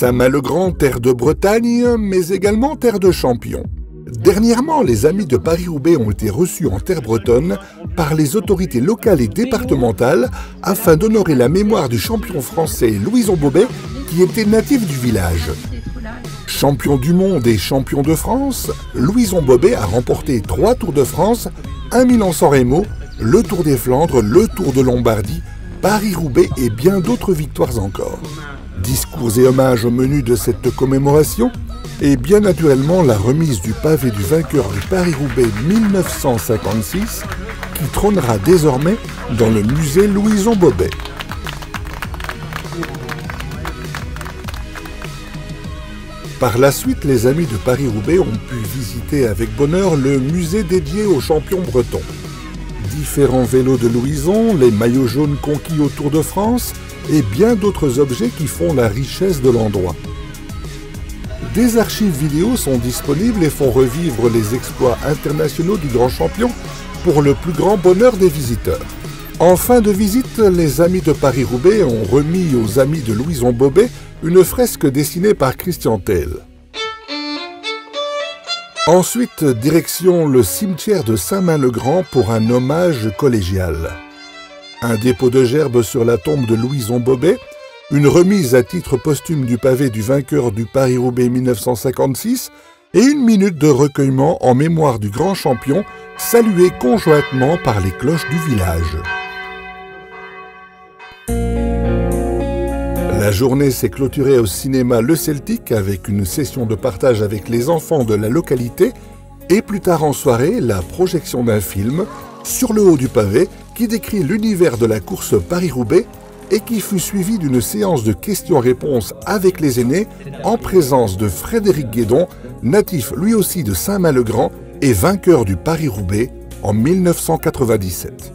Saint-Main-le-Grand, terre de Bretagne, mais également terre de champions. Dernièrement, les Amis de Paris-Roubaix ont été reçus en terre bretonne par les autorités locales et départementales afin d'honorer la mémoire du champion français Louison Bobet qui était natif du village. Champion du monde et champion de France, Louison Bobet a remporté 3 Tours de France, un Milan-San Remo, le Tour des Flandres, le Tour de Lombardie, Paris-Roubaix et bien d'autres victoires encore. Discours et hommages au menu de cette commémoration et bien naturellement la remise du pavé du vainqueur du Paris-Roubaix 1956 qui trônera désormais dans le musée Louison Bobet. Par la suite, les Amis de Paris-Roubaix ont pu visiter avec bonheur le musée dédié aux champions bretons. Différents vélos de Louison, les maillots jaunes conquis au Tour de France et bien d'autres objets qui font la richesse de l'endroit. Des archives vidéo sont disponibles et font revivre les exploits internationaux du grand champion pour le plus grand bonheur des visiteurs. En fin de visite, les Amis de Paris-Roubaix ont remis aux Amis de Louison Bobet une fresque dessinée par Christian Tell. Ensuite, direction le cimetière de Saint-Main-le-Grand pour un hommage collégial. Un dépôt de gerbes sur la tombe de Louison Bobet, une remise à titre posthume du pavé du vainqueur du Paris-Roubaix 1956 et une minute de recueillement en mémoire du grand champion, salué conjointement par les cloches du village. La journée s'est clôturée au cinéma Le Celtic avec une session de partage avec les enfants de la localité et plus tard en soirée, la projection d'un film Sur le haut du pavé qui décrit l'univers de la course Paris-Roubaix et qui fut suivi d'une séance de questions-réponses avec les aînés en présence de Frédéric Guédon, natif lui aussi de Saint-Main-le-Grand et vainqueur du Paris-Roubaix en 1997.